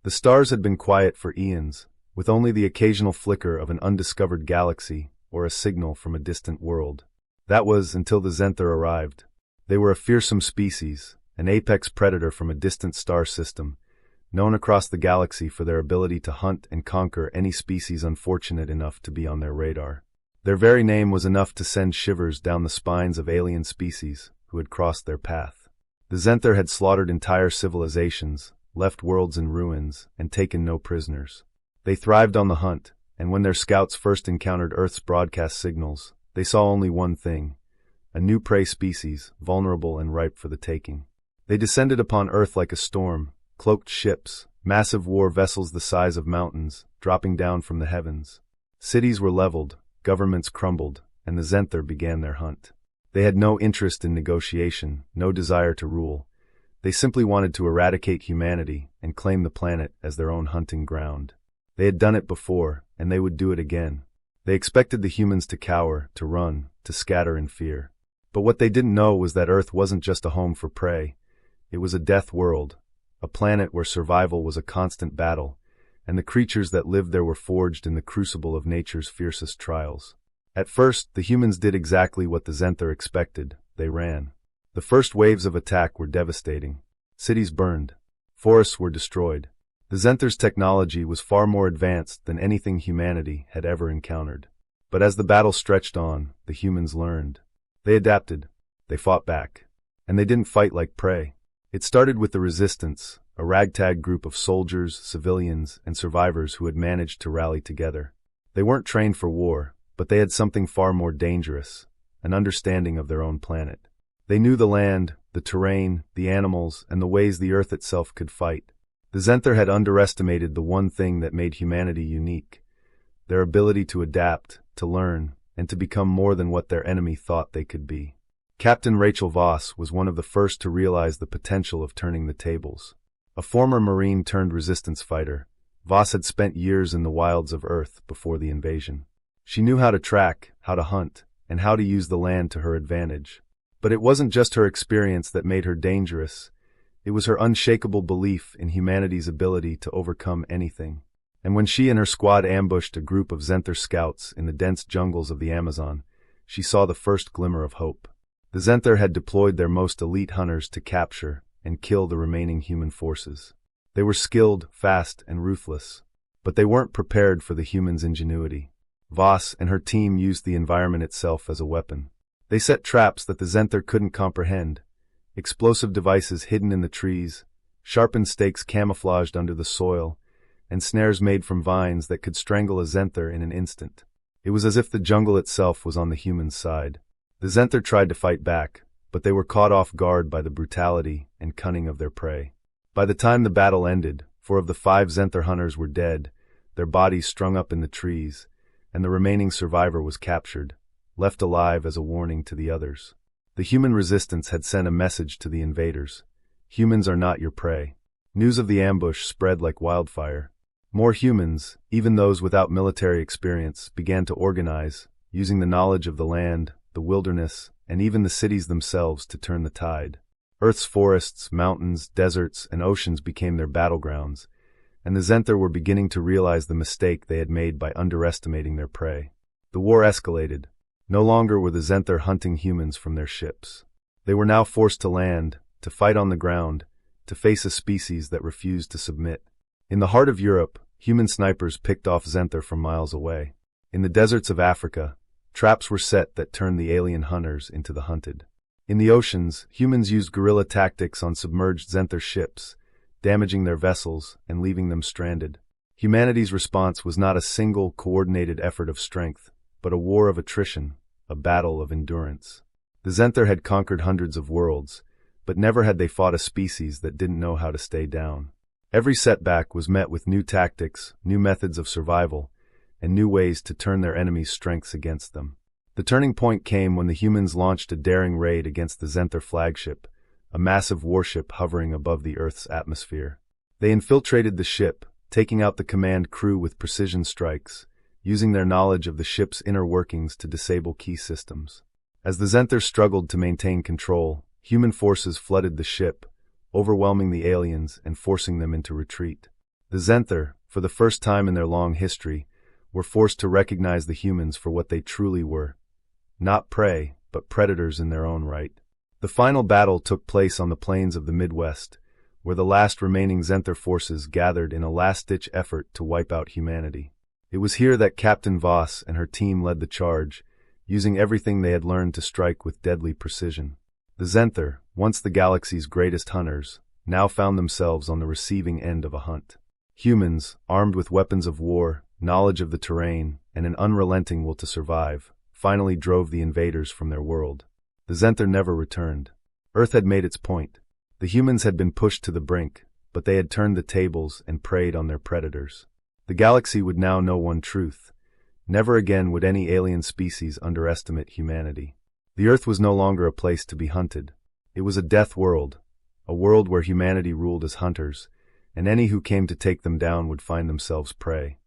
The stars had been quiet for eons, with only the occasional flicker of an undiscovered galaxy or a signal from a distant world. That was until the Zenther arrived. They were a fearsome species, an apex predator from a distant star system, known across the galaxy for their ability to hunt and conquer any species unfortunate enough to be on their radar. Their very name was enough to send shivers down the spines of alien species who had crossed their path. The Zenther had slaughtered entire civilizations, left worlds in ruins, and taken no prisoners. They thrived on the hunt, and when their scouts first encountered Earth's broadcast signals, they saw only one thing: a new prey species, vulnerable and ripe for the taking. They descended upon Earth like a storm, cloaked ships, massive war vessels the size of mountains, dropping down from the heavens. Cities were leveled, governments crumbled, and the Zenther began their hunt. They had no interest in negotiation, no desire to rule. They simply wanted to eradicate humanity and claim the planet as their own hunting ground. They had done it before, and they would do it again. They expected the humans to cower, to run, to scatter in fear. But what they didn't know was that Earth wasn't just a home for prey. It was a death world, a planet where survival was a constant battle, and the creatures that lived there were forged in the crucible of nature's fiercest trials. At first, the humans did exactly what the Zenther expected. They ran. The first waves of attack were devastating. Cities burned. Forests were destroyed. The Zenther's technology was far more advanced than anything humanity had ever encountered. But as the battle stretched on, the humans learned. They adapted. They fought back. And they didn't fight like prey. It started with the resistance, a ragtag group of soldiers, civilians, and survivors who had managed to rally together. They weren't trained for war, but they had something far more dangerous: an understanding of their own planet. They knew the land, the terrain, the animals, and the ways the Earth itself could fight. The Zenther had underestimated the one thing that made humanity unique: their ability to adapt, to learn, and to become more than what their enemy thought they could be. Captain Rachel Voss was one of the first to realize the potential of turning the tables. A former Marine turned resistance fighter, Voss had spent years in the wilds of Earth before the invasion. She knew how to track, how to hunt, and how to use the land to her advantage. But it wasn't just her experience that made her dangerous. It was her unshakable belief in humanity's ability to overcome anything. And when she and her squad ambushed a group of Zenther scouts in the dense jungles of the Amazon, she saw the first glimmer of hope. The Zenther had deployed their most elite hunters to capture and kill the remaining human forces. They were skilled, fast, and ruthless. But they weren't prepared for the humans' ingenuity. Voss and her team used the environment itself as a weapon. They set traps that the Zenther couldn't comprehend: explosive devices hidden in the trees, sharpened stakes camouflaged under the soil, and snares made from vines that could strangle a Zenther in an instant. It was as if the jungle itself was on the human side. The Zenther tried to fight back, but they were caught off guard by the brutality and cunning of their prey. By the time the battle ended, 4 of the 5 Zenther hunters were dead, their bodies strung up in the trees, and the remaining survivor was captured, left alive as a warning to the others. The human resistance had sent a message to the invaders: humans are not your prey. News of the ambush spread like wildfire. More humans, even those without military experience, began to organize, using the knowledge of the land, the wilderness, and even the cities themselves to turn the tide. Earth's forests, mountains, deserts, and oceans became their battlegrounds, and the Zenther were beginning to realize the mistake they had made by underestimating their prey. The war escalated. No longer were the Zenther hunting humans from their ships. They were now forced to land, to fight on the ground, to face a species that refused to submit. In the heart of Europe, human snipers picked off Zenther from miles away. In the deserts of Africa, traps were set that turned the alien hunters into the hunted. In the oceans, humans used guerrilla tactics on submerged Zenther ships, damaging their vessels and leaving them stranded. Humanity's response was not a single, coordinated effort of strength, but a war of attrition, a battle of endurance. The Zenther had conquered hundreds of worlds, but never had they fought a species that didn't know how to stay down. Every setback was met with new tactics, new methods of survival, and new ways to turn their enemies' strengths against them. The turning point came when the humans launched a daring raid against the Zenther flagship, a massive warship hovering above the Earth's atmosphere. They infiltrated the ship, taking out the command crew with precision strikes, using their knowledge of the ship's inner workings to disable key systems. As the Zenther struggled to maintain control, human forces flooded the ship, overwhelming the aliens and forcing them into retreat. The Zenther, for the first time in their long history, were forced to recognize the humans for what they truly were. Not prey, but predators in their own right. The final battle took place on the plains of the Midwest, where the last remaining Zenther forces gathered in a last-ditch effort to wipe out humanity. It was here that Captain Voss and her team led the charge, using everything they had learned to strike with deadly precision. The Zenther, once the galaxy's greatest hunters, now found themselves on the receiving end of a hunt. Humans, armed with weapons of war, knowledge of the terrain, and an unrelenting will to survive, finally drove the invaders from their world. The Zenther never returned. Earth had made its point. The humans had been pushed to the brink, but they had turned the tables and preyed on their predators. The galaxy would now know one truth. Never again would any alien species underestimate humanity. The Earth was no longer a place to be hunted. It was a death world, a world where humanity ruled as hunters, and any who came to take them down would find themselves prey.